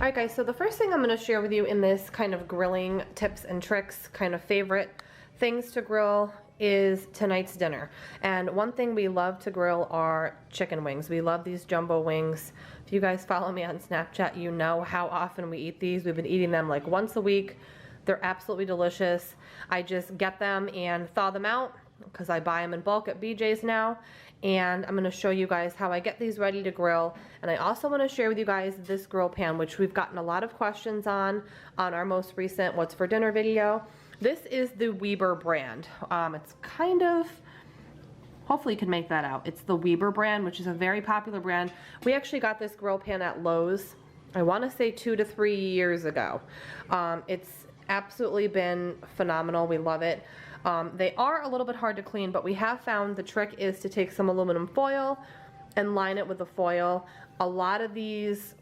Alright guys, so the first thing I'm going to share with you in this kind of grilling tips and tricks, kind of favorite things to grill, is tonight's dinner. And one thing we love to grill are chicken wings. We love these jumbo wings. If you guys follow me on Snapchat, you know how often we eat these. We've been eating them like once a week. They're absolutely delicious. I just get them and thaw them out because I buy them in bulk at BJ's now. And I'm going to show you guys how I get these ready to grill. And I also want to share with you guys this grill pan, which we've gotten a lot of questions on our most recent What's for Dinner video. This is the Weber brand. It's kind of, hopefully you can make that out. It's the Weber brand, which is a very popular brand. We actually got this grill pan at Lowe's, I want to say 2 to 3 years ago. It's absolutely been phenomenal. We love it. They are a little bit hard to clean, but we have found the trick is to take some aluminum foil and line it with the foil. A lot of these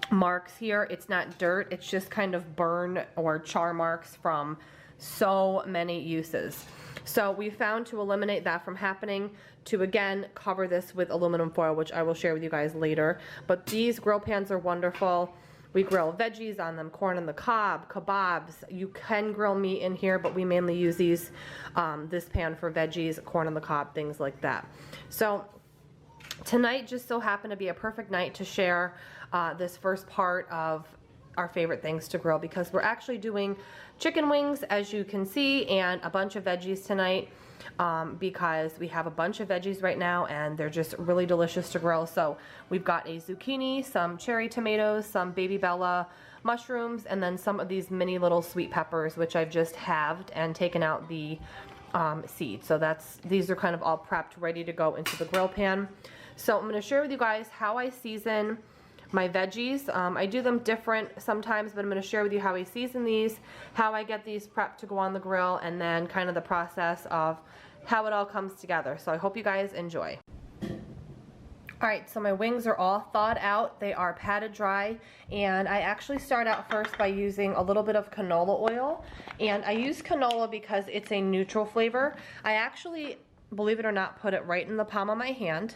marks here, it's not dirt, it's just kind of burn or char marks from so many uses. So we found to eliminate that from happening, to again cover this with aluminum foil, which I will share with you guys later. But these grill pans are wonderful. We grill veggies on them, corn on the cob, kebabs. You can grill meat in here, but we mainly use these, this pan for veggies, corn on the cob, things like that. So tonight just so happened to be a perfect night to share this first part of our favorite things to grill, because we're actually doing chicken wings, as you can see, and a bunch of veggies tonight, because we have a bunch of veggies right now and they're just really delicious to grill. So we've got a zucchini, some cherry tomatoes, some baby bella mushrooms, and then some of these mini little sweet peppers, which I've just halved and taken out the seed. So these are kind of all prepped, ready to go into the grill pan. So I'm going to share with you guys how I season my veggies. I do them different sometimes, but I'm going to share with you how I season these, how I get these prepped to go on the grill, and then kind of the process of how it all comes together. So I hope you guys enjoy. Alright, so my wings are all thawed out. They are patted dry, and I actually start out first by using a little bit of canola oil. And I use canola because it's a neutral flavor. I actually, believe it or not, put it right in the palm of my hand,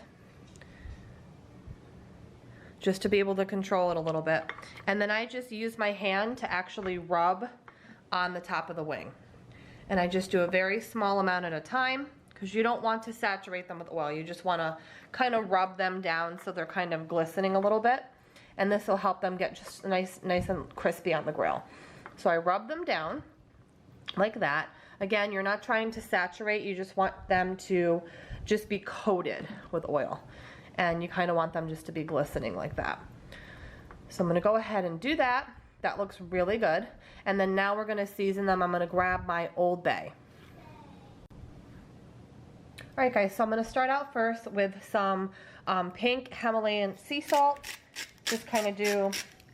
just to be able to control it a little bit. And then I just use my hand to actually rub on the top of the wing. And I just do a very small amount at a time, because you don't want to saturate them with oil. You just want to kind of rub them down so they're kind of glistening a little bit. And this will help them get just nice and crispy on the grill. So I rub them down like that. Again, you're not trying to saturate, you just want them to just be coated with oil. And you kind of want them just to be glistening like that. So I'm going to go ahead and do that. That looks really good. And then now we're going to season them. I'm going to grab my Old Bay. Alright guys, so I'm going to start out first with some pink Himalayan sea salt. Just kind of do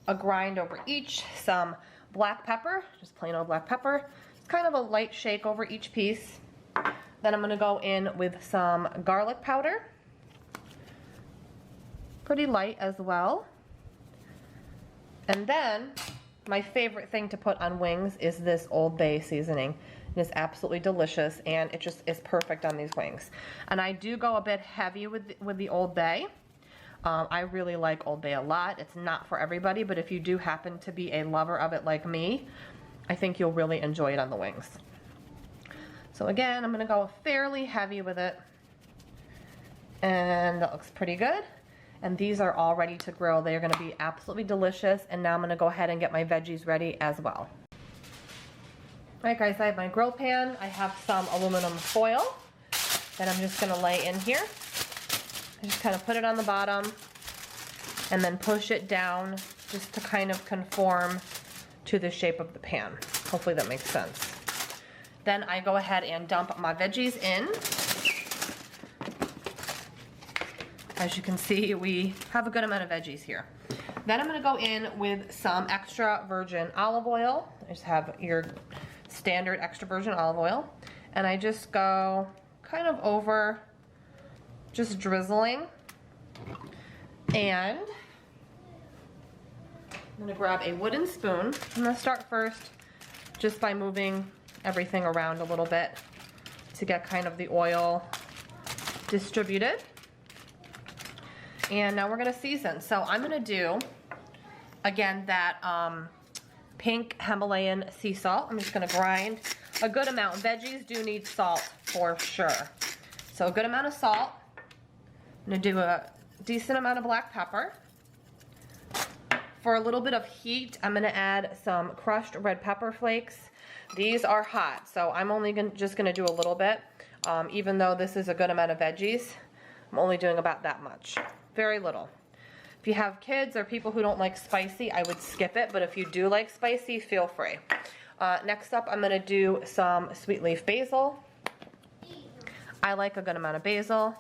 a grind over each. Some black pepper, just plain old black pepper. It's kind of a light shake over each piece. Then I'm going to go in with some garlic powder. Pretty light as well. And then my favorite thing to put on wings is this Old Bay seasoning. It is absolutely delicious, and it just is perfect on these wings. And I do go a bit heavy with the Old Bay. I really like Old Bay a lot. It's not for everybody, but if you do happen to be a lover of it like me, I think you'll really enjoy it on the wings. So again, I'm going to go fairly heavy with it, and that looks pretty good. And these are all ready to grill. They are going to be absolutely delicious. And now I'm going to go ahead and get my veggies ready as well. Alright guys, I have my grill pan. I have some aluminum foil that I'm just going to lay in here. I just kind of put it on the bottom and then push it down just to kind of conform to the shape of the pan. Hopefully that makes sense. Then I go ahead and dump my veggies in. As you can see, we have a good amount of veggies here. Then I'm going to go in with some extra virgin olive oil. I just have your standard extra virgin olive oil. And I just go kind of over, just drizzling. And I'm going to grab a wooden spoon. I'm going to start first just by moving everything around a little bit to get kind of the oil distributed. And now we're going to season. So I'm going to do again, that pink Himalayan sea salt. I'm just gonna grind a good amount. Veggies do need salt for sure. So a good amount of salt. I'm gonna do a decent amount of black pepper. For a little bit of heat, I'm gonna add some crushed red pepper flakes. These are hot, so I'm only just gonna do a little bit. Even though this is a good amount of veggies, I'm only doing about that much. Very little. If you have kids or people who don't like spicy, I would skip it, but if you do like spicy, feel free. Next up, I'm gonna do some sweet leaf basil. I like a good amount of basil.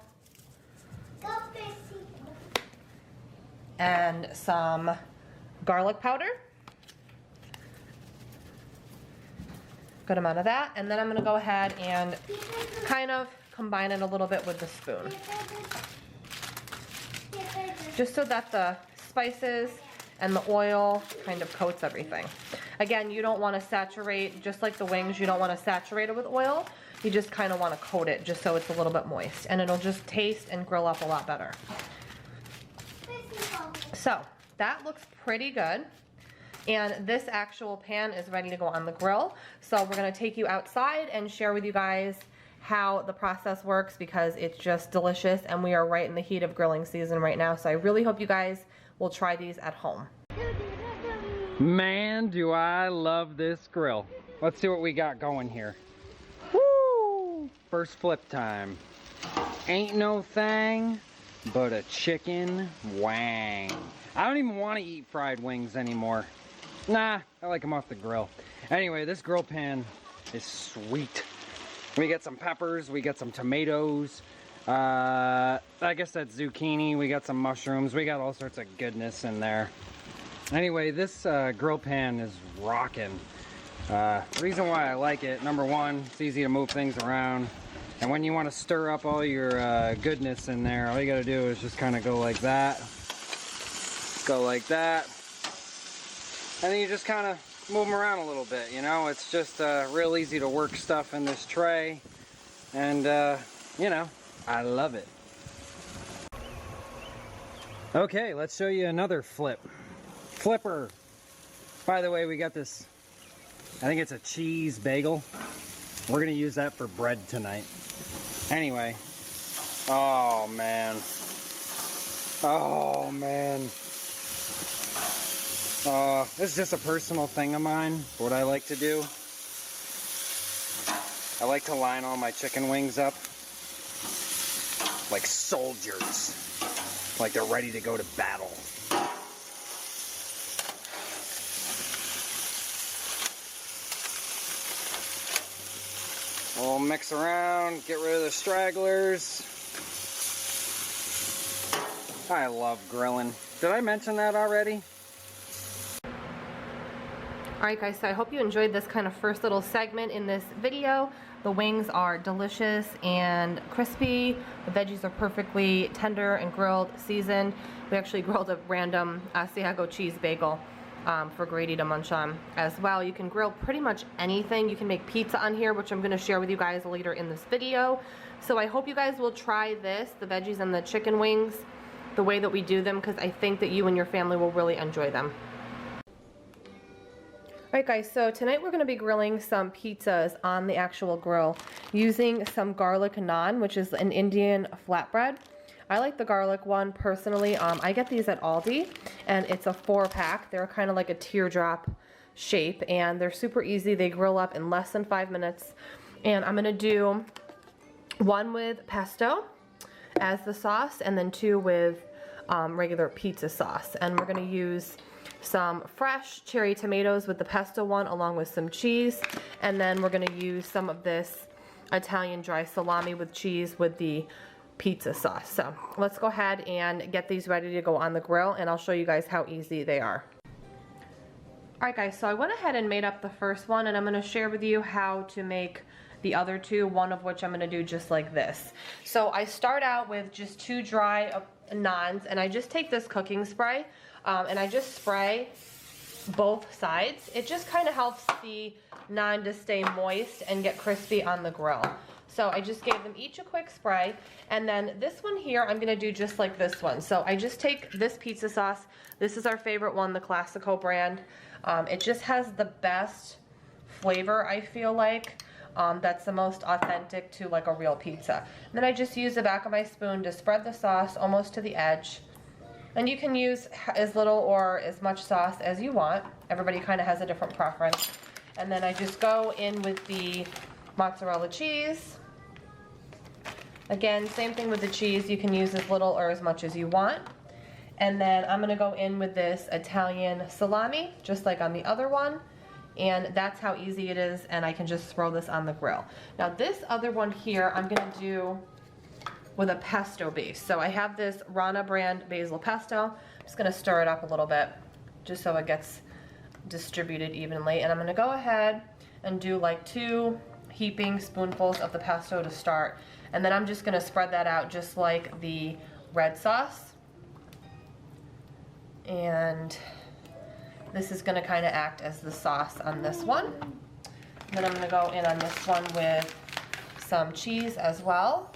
And some garlic powder. Good amount of that. And then I'm gonna go ahead and kind of combine it a little bit with the spoon. Just so that the spices and the oil kind of coats everything. Again, you don't want to saturate, just like the wings, you don't want to saturate it with oil. You just kind of want to coat it just so it's a little bit moist. And it'll just taste and grill up a lot better. So, that looks pretty good. And this actual pan is ready to go on the grill. So we're going to take you outside and share with you guys how the process works, because it's just delicious and we are right in the heat of grilling season right now. So I really hope you guys will try these at home. Man, do I love this grill. Let's see what we got going here. Woo! First flip time. Ain't no thing but a chicken wang. I don't even want to eat fried wings anymore. Nah, I like them off the grill. Anyway, this grill pan is sweet. We got some peppers, we got some tomatoes, I guess that's zucchini, we got some mushrooms, we got all sorts of goodness in there. Anyway, this grill pan is rocking. The reason why I like it, number one, it's easy to move things around. And when you want to stir up all your goodness in there, all you gotta do is just kind of go like that. Go like that. And then you just kind of move them around a little bit, you know. It's just real easy to work stuff in this tray, and you know, I love it. Okay, let's show you another flipper. By the way, we got this, I think it's a cheese bagel. We're gonna use that for bread tonight. Anyway, oh man, this is just a personal thing of mine, what I like to do. I like to line all my chicken wings up like soldiers, like they're ready to go to battle. We'll mix around, get rid of the stragglers. I love grilling. Did I mention that already? Alright guys, so I hope you enjoyed this kind of first little segment in this video. The wings are delicious and crispy. The veggies are perfectly tender and grilled, seasoned. We actually grilled a random Asiago cheese bagel for Grady to munch on as well. You can grill pretty much anything. You can make pizza on here, which I'm going to share with you guys later in this video. So I hope you guys will try this, the veggies and the chicken wings, the way that we do them, because I think that you and your family will really enjoy them. Alright guys, so tonight we're going to be grilling some pizzas on the actual grill using some garlic naan, which is an Indian flatbread. I like the garlic one personally. I get these at Aldi, and it's a 4-pack. They're kind of like a teardrop shape, and they're super easy. They grill up in less than 5 minutes. And I'm going to do one with pesto as the sauce, and then 2 with regular pizza sauce. And we're going to use some fresh cherry tomatoes with the pesto one, along with some cheese, and then we're going to use some of this Italian dry salami with cheese with the pizza sauce. So let's go ahead and get these ready to go on the grill, and I'll show you guys how easy they are. Alright guys, so I went ahead and made up the first one, and I'm going to share with you how to make the other 2, one of which I'm going to do just like this. So I start out with just 2 dry naans, and I just take this cooking spray and I just spray both sides. It just kind of helps the naan to stay moist and get crispy on the grill. So I just gave them each a quick spray. And then this one here, I'm gonna do just like this one. So I just take this pizza sauce. This is our favorite one, the Classico brand. It just has the best flavor, I feel like. That's the most authentic to like a real pizza. And then I just use the back of my spoon to spread the sauce almost to the edge. And you can use as little or as much sauce as you want. Everybody kind of has a different preference. And then I just go in with the mozzarella cheese. Again, same thing with the cheese. You can use as little or as much as you want. And then I'm gonna go in with this Italian salami, just like on the other one. And that's how easy it is, and I can just throw this on the grill. Now this other one here, I'm gonna do with a pesto base. So I have this Rana brand basil pesto. I'm just gonna stir it up a little bit, just so it gets distributed evenly. And I'm gonna go ahead and do like 2 heaping spoonfuls of the pesto to start. And then I'm just gonna spread that out just like the red sauce. And this is gonna kind of act as the sauce on this one. And then I'm gonna go in on this one with some cheese as well.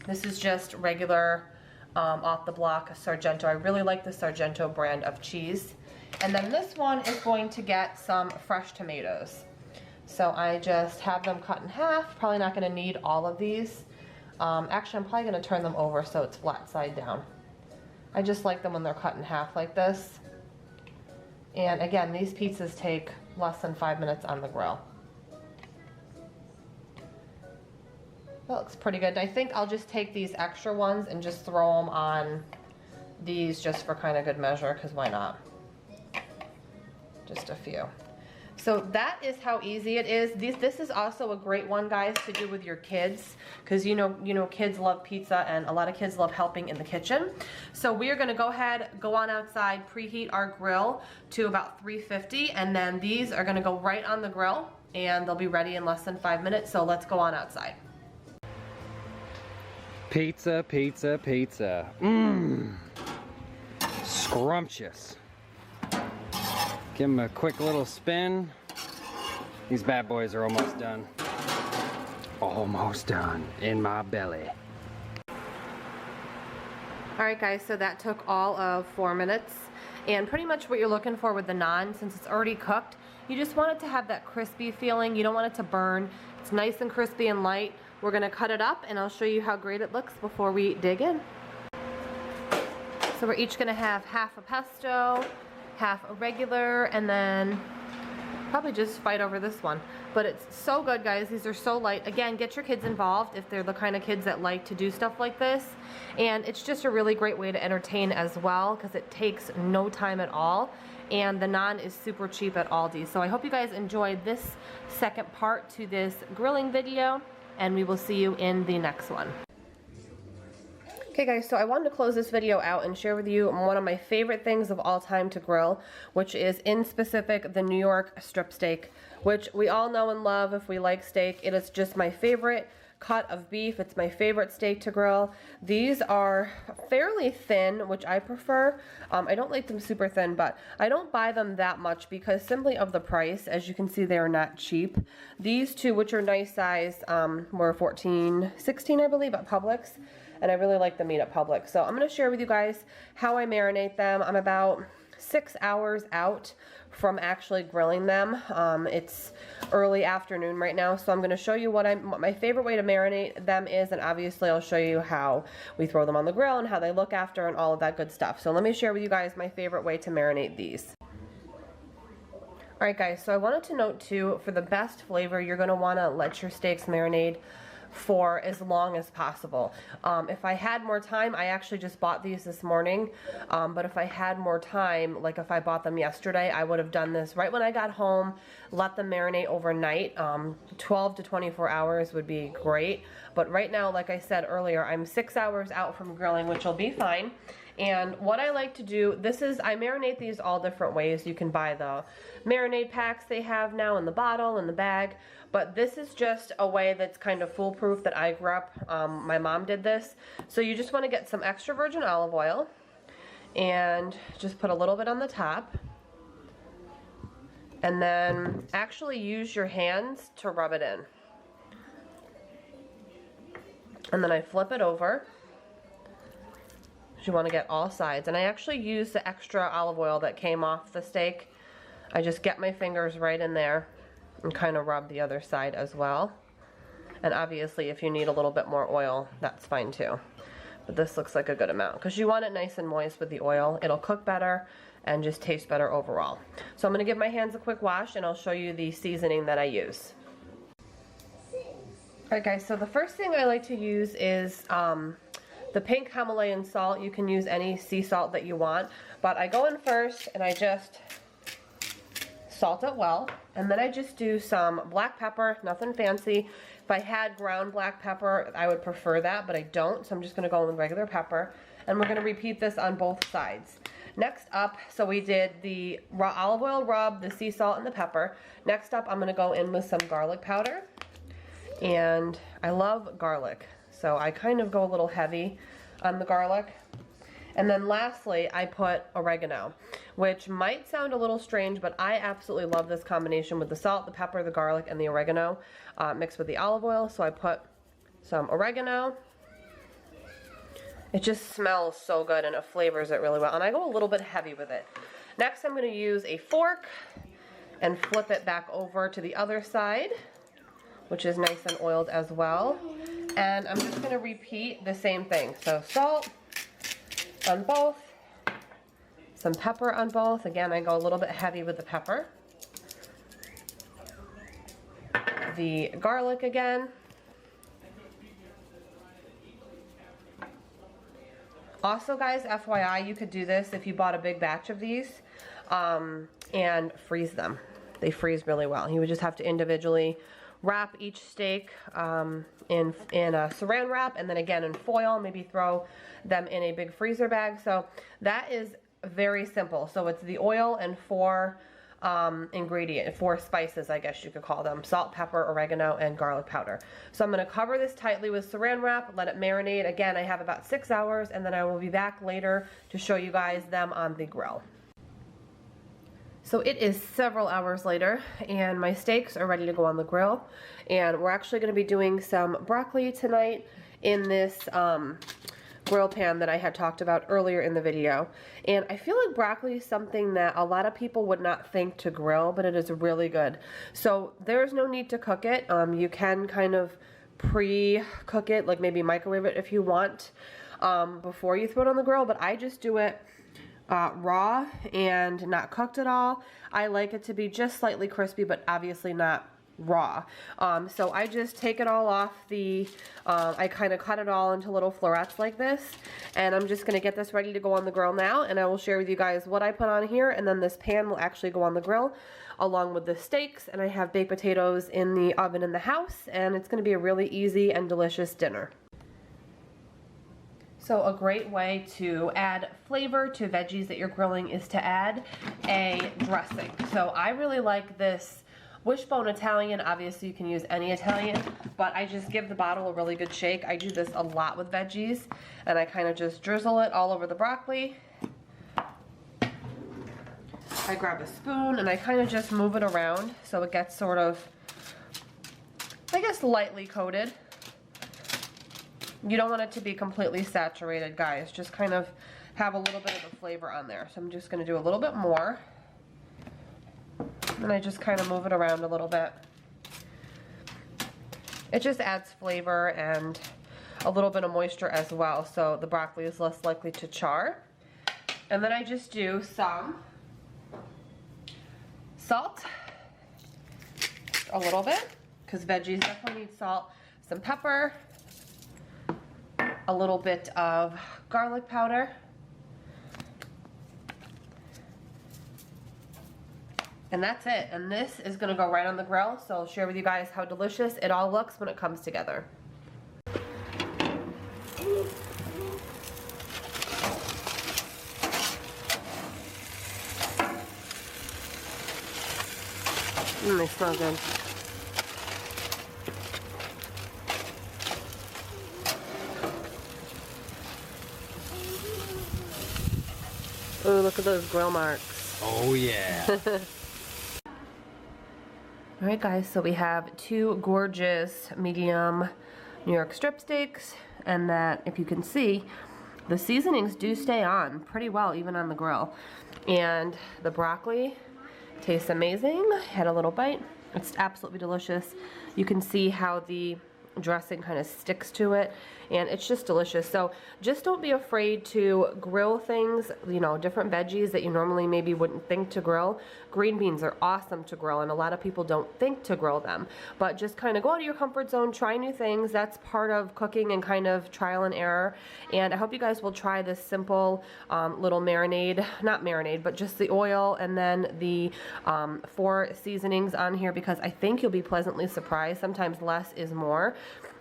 This is just regular off the block Sargento. I really like the Sargento brand of cheese. And then this one is going to get some fresh tomatoes. So I just have them cut in half. Probably not gonna need all of these. Actually, I'm probably gonna turn them over so it's flat side down. I just like them when they're cut in half like this. And again, these pizzas take less than 5 minutes on the grill. That looks pretty good. I think I'll just take these extra ones and just throw them on these just for kind of good measure, because why not? Just a few. So that is how easy it is. This is also a great one, guys, to do with your kids, because you know kids love pizza, and a lot of kids love helping in the kitchen. So we are gonna go ahead, go on outside, preheat our grill to about 350, and then these are gonna go right on the grill, and they'll be ready in less than 5 minutes. So let's go on outside. Pizza, pizza, pizza. Mmm. Scrumptious. Give them a quick little spin. These bad boys are almost done. Almost done in my belly. Alright guys, so that took all of 4 minutes. And pretty much what you're looking for with the naan, since it's already cooked, you just want it to have that crispy feeling. You don't want it to burn. It's nice and crispy and light. We're gonna cut it up and I'll show you how great it looks before we dig in. So we're each gonna have half a pesto, half a regular, and then probably just fight over this one. But it's so good, guys. These are so light. Again, get your kids involved if they're the kind of kids that like to do stuff like this. And it's just a really great way to entertain as well, because it takes no time at all. And the naan is super cheap at Aldi. So I hope you guys enjoyed this second part to this grilling video, and we will see you in the next one. Okay guys, so I wanted to close this video out and share with you one of my favorite things of all time to grill, which is in specific the New York strip steak, which we all know and love if we like steak. It is just my favorite cut of beef. It's my favorite steak to grill. These are fairly thin, which I prefer. I don't like them super thin, but I don't buy them that much because simply of the price. As you can see, they are not cheap. These two, which are nice size, were $14.16, I believe, at Publix. And I really like the meat at Publix. So I'm going to share with you guys how I marinate them. I'm about 6 hours out from actually grilling them. It's early afternoon right now, so I'm going to show you what my favorite way to marinate them is, and obviously I'll show you how we throw them on the grill and how they look after and all of that good stuff. So let me share with you guys my favorite way to marinate these. Alright guys, so I wanted to note too, for the best flavor, you're going to want to let your steaks marinate for as long as possible. If I had more time, I actually just bought these this morning, but if I had more time, like if I bought them yesterday, I would have done this right when I got home, let them marinate overnight. 12 to 24 hours would be great, but right now, like I said earlier, I'm 6 hours out from grilling, which will be fine. And what I like to do, I marinate these all different ways. You can buy the marinade packs they have now in the bottle, in the bag, but this is just a way that's kind of foolproof that I grew up. My mom did this. So you just want to get some extra virgin olive oil and just put a little bit on the top. And then actually use your hands to rub it in. And then I flip it over. You want to get all sides. And I actually use the extra olive oil that came off the steak. I just get my fingers right in there and kind of rub the other side as well. And obviously if you need a little bit more oil, that's fine too. But this looks like a good amount because you want it nice and moist with the oil. It'll cook better and just taste better overall. So I'm going to give my hands a quick wash and I'll show you the seasoning that I use. Alright guys, so the first thing I like to use is the pink Himalayan salt. You can use any sea salt that you want, but I go in first and I just salt it well, and then I just do some black pepper, nothing fancy. If I had ground black pepper, I would prefer that, but I don't, so I'm just going to go with regular pepper, and we're going to repeat this on both sides. Next up, so we did the raw olive oil rub, the sea salt, and the pepper. Next up, I'm going to go in with some garlic powder, and I love garlic, so I kind of go a little heavy on the garlic. And then lastly, I put oregano, which might sound a little strange, but I absolutely love this combination with the salt, the pepper, the garlic, and the oregano mixed with the olive oil. So I put some oregano. It just smells so good and it flavors it really well. And I go a little bit heavy with it. Next, I'm going to use a fork and flip it back over to the other side, which is nice and oiled as well. And I'm just going to repeat the same thing. So salt on both, some pepper on both. Again, I go a little bit heavy with the pepper. The garlic again. Also guys, FYI, you could do this if you bought a big batch of these and freeze them. They freeze really well. You would just have to individually wrap each steak in a saran wrap, and then again in foil, maybe throw them in a big freezer bag. So that is very simple. So it's the oil and four spices, I guess you could call them: salt, pepper, oregano, and garlic powder. So I'm going to cover this tightly with saran wrap, let it marinate. Again, I have about 6 hours, and then I will be back later to show you guys them on the grill. So it is several hours later, and my steaks are ready to go on the grill, and we're actually going to be doing some broccoli tonight in this grill pan that I had talked about earlier in the video. And I feel like broccoli is something that a lot of people would not think to grill, but it is really good. So there's no need to cook it. You can kind of pre-cook it, like maybe microwave it if you want before you throw it on the grill, but I just do it raw and not cooked at all. I like it to be just slightly crispy, but obviously not raw. So I just take it all off the, I kind of cut it all into little florets like this, and I'm just going to get this ready to go on the grill now, and I will share with you guys what I put on here, and then this pan will actually go on the grill along with the steaks, and I have baked potatoes in the oven in the house, and it's going to be a really easy and delicious dinner. So a great way to add flavor to veggies that you're grilling is to add a dressing. So I really like this Wishbone Italian. Obviously you can use any Italian, but I just give the bottle a really good shake. I do this a lot with veggies, and I kind of just drizzle it all over the broccoli. I grab a spoon and I kind of just move it around so it gets sort of, I guess, lightly coated. You don't want it to be completely saturated, guys. Just kind of have a little bit of the flavor on there. So I'm just going to do a little bit more. And I just kind of move it around a little bit. It just adds flavor and a little bit of moisture as well, so the broccoli is less likely to char. And then I just do some salt, a little bit, because veggies definitely need salt, some pepper, a little bit of garlic powder, and that's it. And this is going to go right on the grill, so I'll share with you guys how delicious it all looks when it comes together. They smell good. Oh, look at those grill marks. Oh yeah. Alright guys, so we have two gorgeous medium New York strip steaks, and that, if you can see, the seasonings do stay on pretty well even on the grill. And the broccoli tastes amazing. Had a little bite. It's absolutely delicious. You can see how the dressing kind of sticks to it, and it's just delicious. So just don't be afraid to grill things, you know, different veggies that you normally maybe wouldn't think to grill. Green beans are awesome to grill, and a lot of people don't think to grill them, but just kind of go out of your comfort zone, try new things. That's part of cooking and kind of trial and error. And I hope you guys will try this simple little marinade, not marinade, but just the oil and then the 4 seasonings on here, because I think you'll be pleasantly surprised. Sometimes less is more.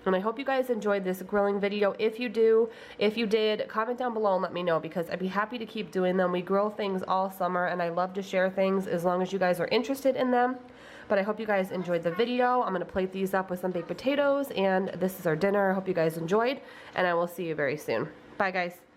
And I hope you guys enjoyed this grilling video. If you did, comment down below and let me know, because I'd be happy to keep doing them. We grill things all summer, and I love to share things as long as you guys are interested in them. But I hope you guys enjoyed the video. I'm going to plate these up with some baked potatoes, and this is our dinner. I hope you guys enjoyed, and I will see you very soon. Bye, guys.